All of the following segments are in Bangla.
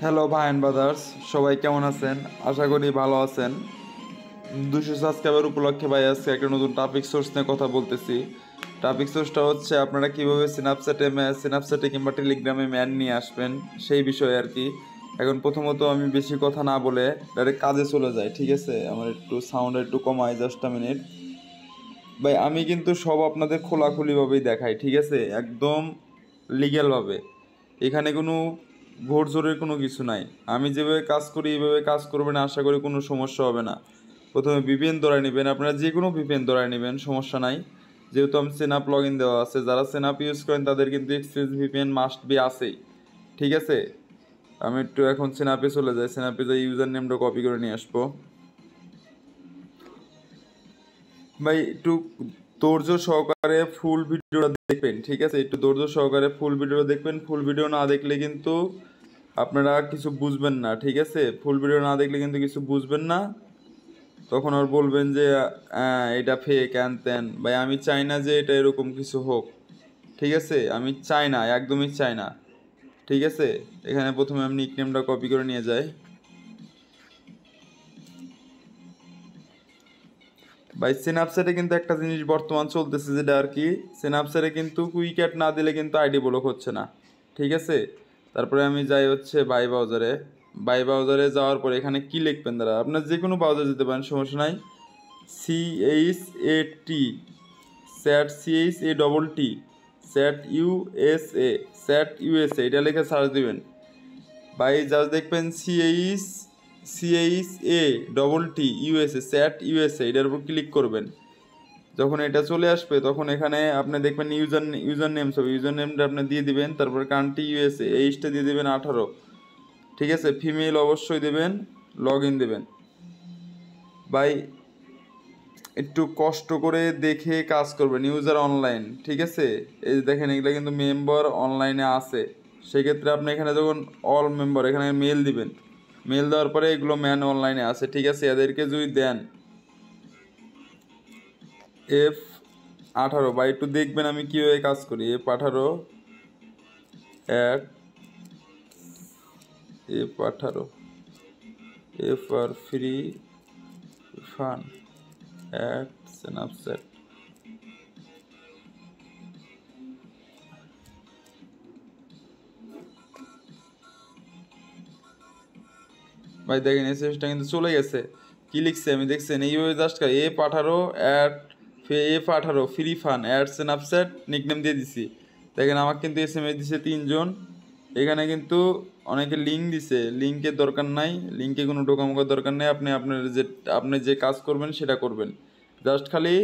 হ্যালো ভাই অ্যান্ড ব্রাদার্স, সবাই কেমন আছেন? আশা করি ভালো আছেন। 200 সাবস্ক্রাইবার উপলক্ষে ভাই আজকে একটা নতুন টপিক সোর্স নিয়ে কথা বলতেছি। টপিক সোর্সটা হচ্ছে আপনারা কীভাবে সিনাপচ্যাটে কিংবা টেলিগ্রামে ম্যান নিয়ে আসবেন সেই বিষয়ে আর কি। এখন প্রথমত আমি বেশি কথা না বলে ডাইরেক্ট কাজে চলে যাই, ঠিক আছে? আমার একটু সাউন্ড একটু কমাই, জাস্ট মিনিট। ভাই আমি কিন্তু সব আপনাদের খোলাখুলিভাবেই দেখাই, ঠিক আছে? একদম লিগ্যালভাবে। এখানে কোনো ঘোর জোরের কোনো কিছু নাই। আমি যেভাবে কাজ করি এইভাবে কাজ করবেন, আশা করি কোনো সমস্যা হবে না। প্রথমে ভিপিএন ধরে নেবেন, আপনারা যে কোনো ভিপিএন ধরে নেবেন, সমস্যা নাই। যেহেতু আমি সেনাপ লগ ইন দেওয়া আছে, যারা সেনাপ ইউজ করেন তাদের কিন্তু এক্সচেঞ্জ ভিপিএন মাস্ট বি আছেই, ঠিক আছে? আমি একটু এখন সেনাপে চলে যাই, সেনাপে যাই ইউজার নেমটা কপি করে নিয়ে আসবো। ভাই একটু ধৈর্য সহকারে ফুল ভিডিওটা দেখবেন, ঠিক আছে? একটু ধৈর্য সহকারে ফুল ভিডিওটা দেখবেন। ফুল ভিডিও না দেখলে কিন্তু আপনারা কিছু বুঝবেন না, ঠিক আছে? ফুল ভিডিও না দেখলে কিন্তু কিছু বুঝবেন না। তখন আর বলবেন যে এটা ফেক হ্যান ত্যান। ভাই আমি চাই না যে এটা এরকম কিছু হোক, ঠিক আছে? আমি চাই না, একদমই চাই না, ঠিক আছে? এখানে প্রথমে আমি নিকনেমটা কপি করে নিয়ে যাই। ভাই সিনাপচ্যাটে কিন্তু একটা জিনিস বর্তমান চলতেছে, যেটা আর কি, সিনাপচ্যাটে কিন্তু কুইক অ্যাড না দিলে কিন্তু আইডি ব্লক হচ্ছে না, ঠিক আছে? তারপরে আমি যাই হচ্ছে বাই ব্রাউজারে যাওয়ার পরে এখানে কি লিখবেন, দাঁড়া আপনার যে কোনো ব্রাউজার যেতে পারেন, সমস্যা নাই। CHAT, SAT SAT এটা লিখে সার্চ দিবেন। ভাই জাস্ট দেখবেন CHAT ইউএসএ, এটার উপর ক্লিক করবেন। যখন এটা চলে আসবে তখন এখানে আপনি দেখবেন ইউজার নেম, সব ইউজার নেমটা আপনি দিয়ে দিবেন। তারপর কান্ট্রি ইউএসএ, এইজটা দিয়ে দিবেন 18, ঠিক আছে? ফিমেল অবশ্যই দেবেন, লগ ইন দেবেন। ভাই একটু কষ্ট করে দেখে কাজ করবেন, ইউজার অনলাইন, ঠিক আছে? এই যে দেখেন এগুলো কিন্তু মেম্বার অনলাইনে আছে। সেক্ষেত্রে আপনি এখানে যখন অল মেম্বার এখানে মেল দিবেন, মেল দেওয়ার পরে এগুলো ম্যান অনলাইনে আছে, ঠিক আছে? এদেরকে যদি দেন F18, বা একটু দেখবেন আমি কীভাবে কাজ করি। F18 add, F18 F R free fun add Snapchat. ভাই দেখেন এসএসটা কিন্তু চলে গেছে। কি লিখছে আমি দেখছেন? এইভাবে just F18 free fun add Snapchat nickname দিয়ে দিছি। দেখেন আমার কিন্তু SMS দিছে 3 জন। এখানে কিন্তু অনেকে লিঙ্ক দিছে, লিঙ্কের দরকার নাই, লিঙ্কে কোনো ঢোকামোকার দরকার নেই। আপনি যে কাজ করবেন সেটা করবেন। জাস্ট খালি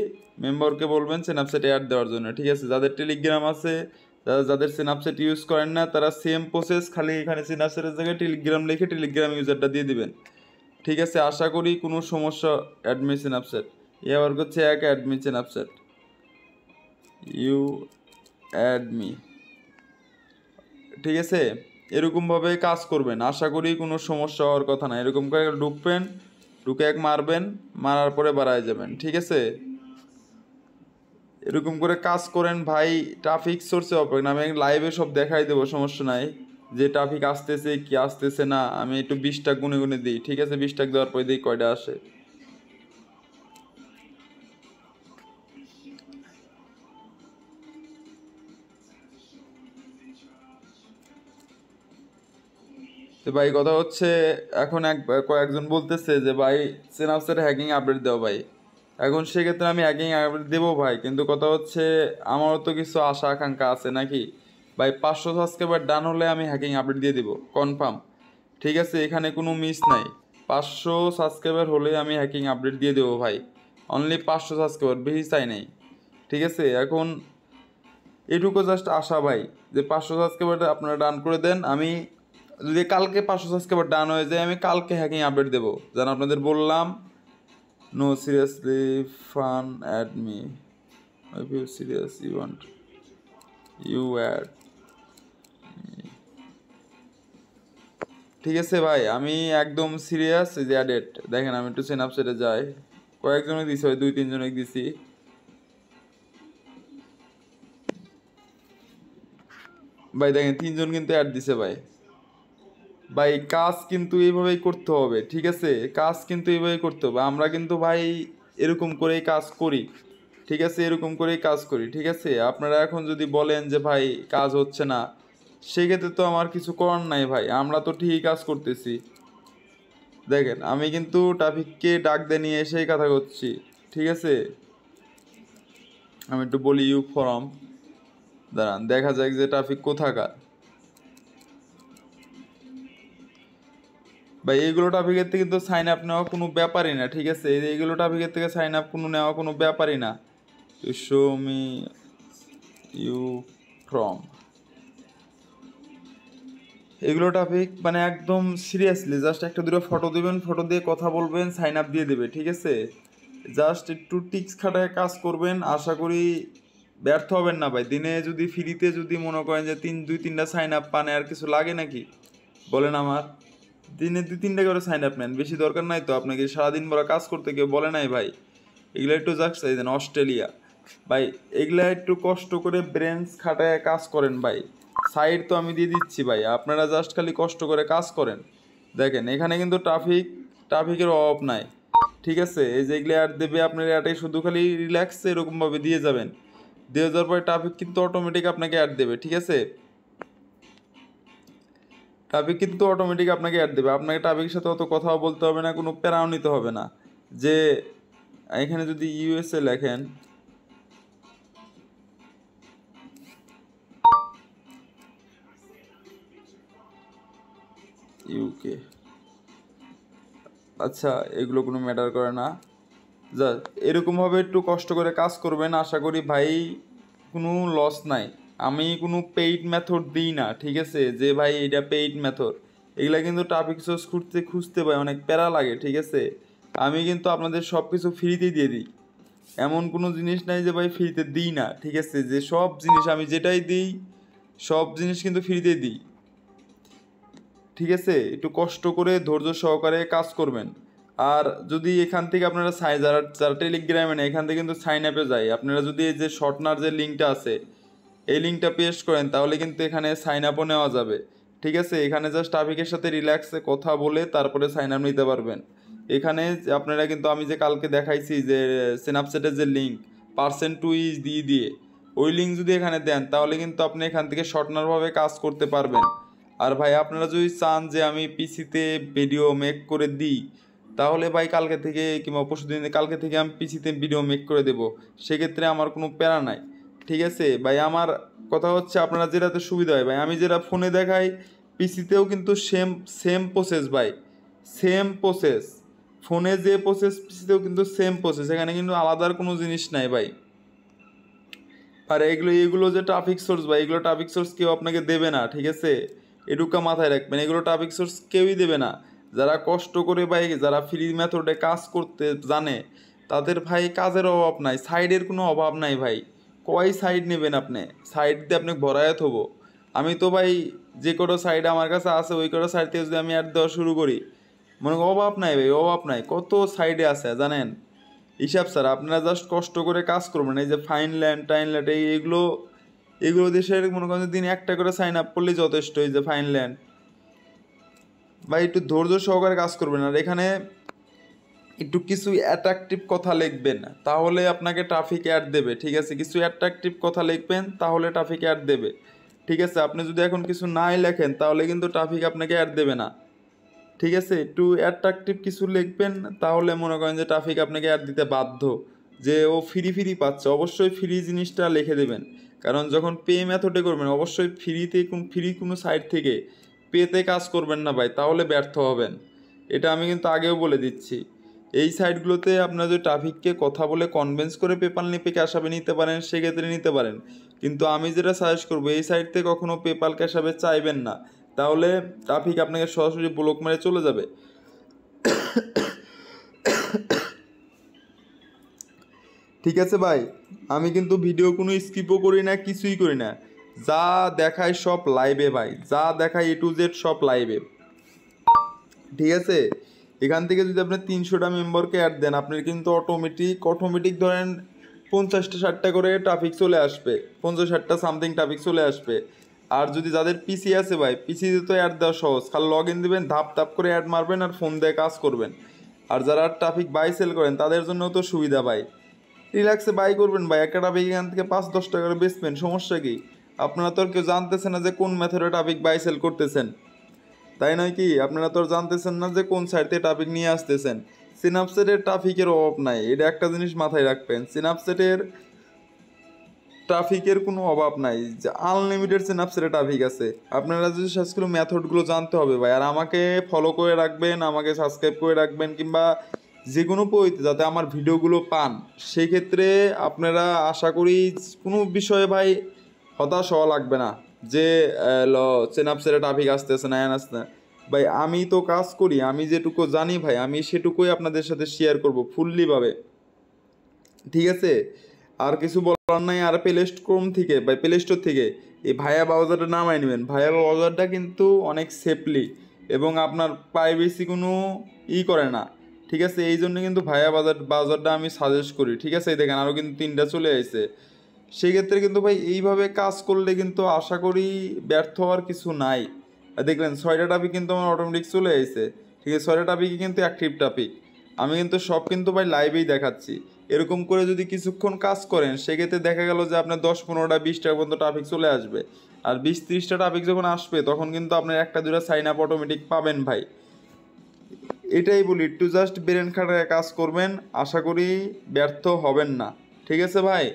মেম্বারকে বলবেন স্ন্যাপচ্যাটে অ্যাড দেওয়ার জন্য, ঠিক আছে? যাদের টেলিগ্রাম আছে, যাদের স্ন্যাপচ্যাট ইউজ করেন না, তারা সেম প্রসেস, খালি এখানে স্ন্যাপচ্যাটের জায়গায় টেলিগ্রাম লিখে টেলিগ্রাম ইউজারটা দিয়ে দিবেন, ঠিক আছে? আশা করি কোনো সমস্যা। অ্যাডমি স্ন্যাপচ্যাট এবার হচ্ছে অ্যাডমি স্ন্যাপচ্যাট, ইউ অ্যাডমি, ঠিক আছে? এরকমভাবে কাজ করবেন, আশা করি কোনো সমস্যা হওয়ার কথা না। এরকম করে ঢুকবেন, ঢুকে মারবেন, মারার পরে বাড়ায় যাবেন, ঠিক আছে? এরকম করে কাজ করেন ভাই। ট্রাফিক সোর্সে অপেক্ষা না, আমি লাইভে সব দেখাই দেবো, সমস্যা নাই। যে ট্রাফিক আসতেছে কি আসতেছে না, আমি একটু 20টা গুনে গুনে দিই, ঠিক আছে? 20টা দেওয়ার পরে দিই কয়টা আসে। তো ভাই কথা হচ্ছে, এখন কয়েকজন বলতেছে যে ভাই স্ন্যাপচ্যাটে হ্যাকিং আপডেট দাও ভাই। এখন সেক্ষেত্রে আমি হ্যাকিং আপডেট দেবো ভাই, কিন্তু কথা হচ্ছে আমারও তো কিছু আশা আকাঙ্ক্ষা আছে নাকি। ভাই 500 সাবস্ক্রাইবার ডান হলে আমি হ্যাকিং আপডেট দিয়ে দিব কনফার্ম, ঠিক আছে? এখানে কোনো মিস নাই। 500 সাবস্ক্রাইবার হলে আমি হ্যাকিং আপডেট দিয়ে দেবো ভাই। অনলি 500 সাবস্ক্রাইবার, বেশি চাই নাই, ঠিক আছে? এখন এটুকু জাস্ট আশা ভাই, যে 500 সাবস্ক্রাইবার আপনারা ডান করে দেন। আমি যদি কালকে 500 সাবস্ক্রাইবার ডান হয়ে যায়, আমি কালকে হ্যাকিং আপডেট দেবো, যেন আপনাদের বললাম। No seriously fun add me, if you serious you want you add, ঠিক আছে ভাই? আমি একদম সিরিয়াস, যে অ্যাডেড। দেখেন আমি একটু স্ন্যাপচ্যাটে যাই, কয়েকজনে দিছি, হয় 2-3 জনে দিছি। ভাই দেখেন 3 জন কিন্তু অ্যাড দিছে ভাই। ভাই কাজ কিন্তু এইভাবেই করতে হবে, ঠিক আছে? কাজ কিন্তু এইভাবেই করতে হবে। আমরা কিন্তু ভাই এরকম করেই কাজ করি, ঠিক আছে? এরকম করেই কাজ করি, ঠিক আছে? আপনারা এখন যদি বলেন যে ভাই কাজ হচ্ছে না, সেক্ষেত্রে তো আমার কিছু করার নাই ভাই, আমরা তো ঠিকই কাজ করতেছি। দেখেন আমি কিন্তু ট্রাফিককে ডাক দিয়ে নিয়ে এসেই কথা করছি, ঠিক আছে? আমি একটু বলি ইউ ফরম, দাঁড়ান দেখা যাক যে ট্রাফিক কোথাকার। ভাই এইগুলো ট্রাফিকের থেকে কিন্তু সাইন আপ নেওয়া কোনো ব্যাপারই না, ঠিক আছে? এইগুলো ট্রাফিকের থেকে সাইন আপ কোনো নেওয়া কোনো ব্যাপারই না। You show me you from, এগুলো টপিক মানে একদম সিরিয়াসলি জাস্ট একটা দুটো ফটো দিবেন, ফটো দিয়ে কথা বলবেন, সাইন আপ দিয়ে দেবে, ঠিক আছে? জাস্ট একটু টিক্স খাটায় কাজ করবেন, আশা করি ব্যর্থ হবেন না ভাই। দিনে যদি ফ্রিতে যদি মনে করেন যে দুই তিনটা সাইন আপ পান, আর কিছু লাগে নাকি বলেন আমার? দিনে 2-3টা করে সাইন আপ নেন, বেশি দরকার নাই তো। আপনাকে সারাদিন বড় কাজ করতে কেউ বলে নাই ভাই। এগুলো একটু জাস্ট এই দেন অস্ট্রেলিয়া ভাই, এগুলা একটু কষ্ট করে ব্রেনস খাটায় কাজ করেন ভাই। সাইড তো আমি দিয়ে দিচ্ছি ভাই, আপনারা জাস্ট খালি কষ্ট করে কাজ করেন। দেখেন এখানে কিন্তু ট্রাফিকের অভাব নাই, ঠিক আছে? এই যে এগুলো অ্যাড দেবে আপনার অ্যাডে, শুধু খালি রিল্যাক্সে এরকমভাবে দিয়ে যাবেন। দিয়ে যাওয়ার পরে ট্রাফিক কিন্তু অটোমেটিক আপনাকে অ্যাড দেবে, ঠিক আছে? ট্রাফিক কিন্তু অটোমেটিক আপনাকে অ্যাড দেবে, আপনাকে ট্রাফিকের সাথে অত কথাও বলতে হবে না, কোনো প্যারাও নিতে হবে না। যে এখানে যদি ইউএসএ লেখেন, ইউকে, আচ্ছা এগুলো কোনো ম্যাটার করে না। যা এরকমভাবে একটু কষ্ট করে কাজ করবেন, আশা করি ভাই কোনো লস নাই। আমি কোনো পেইড মেথড দিই না, ঠিক আছে? যে ভাই এটা পেইড মেথড, এগুলা কিন্তু ট্রাফিক সোর্স খুঁজতে পাই অনেক প্যারা লাগে, ঠিক আছে? আমি কিন্তু আপনাদের সব কিছু ফ্রিতেই দিয়ে দিই, এমন কোনো জিনিস নাই যে ভাই ফ্রিতে দিই না, ঠিক আছে? যে সব জিনিস আমি যেটাই দিই, সব জিনিস কিন্তু ফ্রিতে দিই, ঠিক আছে? একটু কষ্ট করে ধৈর্য সহকারে কাজ করবেন। আর যদি এখান থেকে আপনারা যারা যারা টেলিগ্রামে নেই, এখান থেকে কিন্তু সাইন আপে যায়, আপনারা যদি এই যে শর্টনার যে লিঙ্কটা আছে, এই লিঙ্কটা পেস্ট করেন, তাহলে কিন্তু এখানে সাইন আপও নেওয়া যাবে, ঠিক আছে? এখানে জাস্ট ট্রাফিকের সাথে রিল্যাক্সে কথা বলে তারপরে সাইন আপ নিতে পারবেন। এখানে আপনারা কিন্তু আমি যে কালকে দেখাইছি যে স্ন্যাপচ্যাটের যে লিঙ্ক %2 দিয়ে দিয়ে, ওই লিঙ্ক যদি এখানে দেন, তাহলে কিন্তু আপনি এখান থেকে শর্টনারভাবে কাজ করতে পারবেন। আর ভাই আপনারা যদি চান যে আমি পিসিতে ভিডিও মেক করে দিই, তাহলে ভাই কালকে থেকে কিংবা পরশুদিন কালকে থেকে আমি পিসিতে ভিডিও মেক করে দেব, সেক্ষেত্রে আমার কোনো প্যারা নাই, ঠিক আছে ভাই? আমার কথা হচ্ছে আপনারা যেটাতে সুবিধা হয় ভাই, আমি যেটা ফোনে দেখাই পিসিতেও কিন্তু সেম সেম প্রসেস ভাই, সেম প্রসেস। ফোনে যে প্রসেস পিসিতেও কিন্তু সেম প্রসেস, এখানে কিন্তু আলাদার কোনো জিনিস নাই ভাই। আর এগুলো যে ট্রাফিক সোর্স ভাই, এগুলো ট্রাফিক সোর্স কেউ আপনাকে দেবে না, ঠিক আছে? এটুকা মাথায় রাখবেন, এগুলো ট্রাফিক সোর্স কেউই দেবে না। যারা কষ্ট করে ভাই, যারা ফ্রি মেথডে কাজ করতে জানে, তাদের ভাই কাজের অভাব নাই, সাইডের কোনো অভাব নাই ভাই। কয় সাইড নেবেন আপনি? সাইড দিয়ে আপনি ভরায় থবো। আমি তো ভাই যে কটা সাইড আমার কাছে আছে, ওই কটা সাইড থেকে যদি আমি অ্যাড দেওয়া শুরু করি, মনে করেন অভাব নাই ভাই, অভাব নাই। কত সাইডে আছে জানেন? হিসাব স্যার, আপনারা জাস্ট কষ্ট করে কাজ করবেন। এই যে ফাইনল্যান্ড টাইনল্যান্ড এগুলো এগুলো দেশের মনে করেন দিন একটা করে সাইন আপ করলেই যথেষ্ট। এই যে ফাইনল্যান্ড ভাই, একটু ধৈর্য সহকারে কাজ করবেন। আর এখানে একটু কিছু অ্যাট্রাকটিভ কথা লিখবেন, তাহলে আপনাকে ট্রাফিক অ্যাড দেবে, ঠিক আছে? কিছু অ্যাট্রাকটিভ কথা লিখবেন, তাহলে ট্রাফিক অ্যাড দেবে, ঠিক আছে? আপনি যদি এখন কিছু নাই লেখেন, তাহলে কিন্তু ট্রাফিক আপনাকে অ্যাড দেবে না, ঠিক আছে? একটু অ্যাট্রাকটিভ কিছু লিখবেন, তাহলে মনে করেন যে ট্রাফিক আপনাকে অ্যাড দিতে বাধ্য। যে ও ফ্রি পাচ্ছে, অবশ্যই ফ্রি জিনিসটা লিখে দেবেন। কারণ যখন পে মেথডে করবেন, অবশ্যই ফ্রি কোনো সাইট থেকে পেতে কাজ করবেন না ভাই, তাহলে ব্যর্থ হবেন। এটা আমি কিন্তু আগেও বলে দিচ্ছি। এই সাইটগুলোতে আপনারা যদি ট্রাফিককে কথা বলে কনভিন্স করে পেপাল নিয়ে ক্যাশ আপে নিতে পারেন, সেক্ষেত্রে নিতে পারেন। কিন্তু আমি যেটা সাজেস্ট করবো, এই সাইট থেকে কখনো পেপাল ক্যাশ আপে চাইবেন না, তাহলে ট্রাফিক আপনাকে সরাসরি ব্লক মেরে চলে যাবে। ঠিক আছে ভাই, আমি কিন্তু ভিডিও কোনো স্কিপও করি না, কিছুই করি না। যা দেখায় সব লাইভে ভাই, যা দেখায় A to Z সব লাইভে, ঠিক আছে? এখান থেকে যদি আপনি 300টা মেম্বারকে অ্যাড দেন, আপনার কিন্তু অটোমেটিক ধরেন 50-60টা করে ট্রাফিক চলে আসবে, 50-60টা সামথিং ট্রাফিক চলে আসবে। আর যদি যাদের পিসি আছে ভাই, পিসিতে তো অ্যাড দেওয়া সহজ, খালি লগ ইন দেবেন, ধাপ ধাপ করে অ্যাড মারবেন আর ফোন দিয়ে কাজ করবেন। আর যারা ট্রাফিক বাই সেল করেন তাদের জন্য তো সুবিধা ভাই, রিল্যাক্সে বাই করবেন ভাই, একটা ট্রাফিক এখান থেকে 5-10 টাকা করে বেচবেন, সমস্যা কি? আপনারা তো আর কেউ জানতেছেন না যে কোন মেথডে ট্রাফিক বাই সেল করতেছেন, তাই নয় কি? আপনারা তো আর জানতেছেন না যে কোন সাইড থেকে ট্রাফিক নিয়ে আসতেছেন। সিনাপচ্যাটের ট্রাফিকের অভাব নাই, এটা একটা জিনিস মাথায় রাখবেন, সিনাপচ্যাটের ট্রাফিকের কোনো অভাব নাই, যে আনলিমিটেড সিনাপচ্যাটে ট্রাফিক আছে। আপনারা যদি সেগুলো মেথডগুলো জানতে হবে ভাই, আর আমাকে ফলো করে রাখবেন, আমাকে সাবস্ক্রাইব করে রাখবেন, কিংবা যে কোনো পদ্ধতিতে যাতে আমার ভিডিওগুলো পান, সেই ক্ষেত্রে আপনারা আশা করি কোনো বিষয়ে ভাই হতাশ হওয়া লাগবে না যে সিনাপচ্যাটে ট্রাফিক আসতেছে না, এন আসতে না। ভাই আমি তো কাজ করি, আমি যেটুকু জানি ভাই আমি সেটুকুই আপনাদের সাথে শেয়ার করব ফুললিভাবে, ঠিক আছে? আর কিছু বলার নাই। আর প্লে স্টোর থেকে বা প্লে স্টোর থেকে এই ভায়া ব্রাউজারটা নামাই নেবেন। ভায়া ব্রাউজারটা কিন্তু অনেক সেফলি এবং আপনার প্রাইভেসি কোনো করে না, ঠিক আছে? এই জন্য কিন্তু ভায়া ব্রাউজারটা আমি সাজেস্ট করি, ঠিক আছে? এই দেখেন আরও কিন্তু 3টা চলে আসছে। সেক্ষেত্রে কিন্তু ভাই এইভাবে কাজ করলে কিন্তু আশা করি ব্যর্থ হওয়ার কিছু নাই। আর দেখলেন 6টা টপিক কিন্তু আমার অটোমেটিক চলে আসছে, ঠিক আছে? 6টা টপিকই কিন্তু অ্যাক্টিভ টপিক, আমি কিন্তু সব কিন্তু ভাই লাইভেই দেখাচ্ছি। এরকম করে যদি কিছুক্ষণ কাজ করেন সেক্ষেত্রে দেখা গেল যে আপনার 10-15টা 20টা পর্যন্ত ট্রাফিক চলে আসবে। আর 20-30টা ট্রাফিক যখন আসবে তখন কিন্তু আপনার 1-2টা সাইন আপ অটোমেটিক পাবেন ভাই। এটাই বলি, একটু জাস্ট ব্রেন খাটায় কাজ করবেন, আশা করি ব্যর্থ হবেন না, ঠিক আছে ভাই?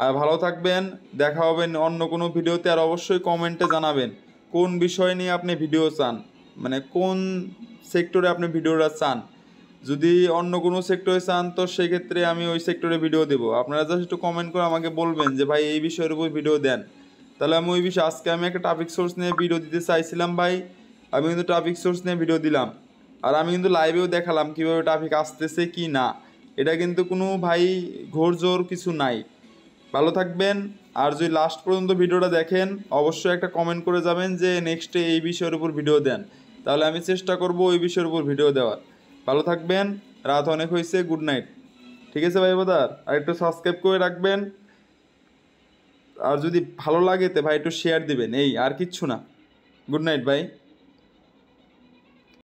আর ভালো থাকবেন, দেখা হবে অন্য কোনো ভিডিওতে। আর অবশ্যই কমেন্টে জানাবেন কোন বিষয় নিয়ে আপনি ভিডিও চান, মানে কোন সেক্টরে আপনি ভিডিওটা চান। যদি অন্য কোনো সেক্টরে চান তো সেক্ষেত্রে আমি ওই সেক্টরে ভিডিও দেবো। আপনারা জাস্ট একটু কমেন্ট করে আমাকে বলবেন যে ভাই এই বিষয়ের উপর ভিডিও দেন, তাহলে আমি ওই বিষয়ে, আজকে আমি একটা ট্রাফিক সোর্স নিয়ে ভিডিও দিতে চাইছিলাম ভাই, আমি কিন্তু ট্রাফিক সোর্স নিয়ে ভিডিও দিলাম। আর আমি কিন্তু লাইভেও দেখালাম কীভাবে ট্রাফিক আসতেছে কি না, এটা কিন্তু কোনো ভাই ঘোরজোর কিছু নাই। ভালো থাকবেন। আর যদি লাস্ট পর্যন্ত ভিডিওটা দেখেন অবশ্যই একটা কমেন্ট করে যাবেন যে নেক্সটে এই বিষয়ের উপর ভিডিও দেন, তাহলে আমি চেষ্টা করব ওই বিষয়ের উপর ভিডিও দেওয়ার। ভালো থাকবেন, রাত অনেক হয়েছে, গুড নাইট, ঠিক আছে ভাই বাদার? আর একটু সাবস্ক্রাইব করে রাখবেন, আর যদি ভালো লাগে তো ভাই একটু শেয়ার দিবেন, এই আর কিচ্ছু না। গুড নাইট ভাই।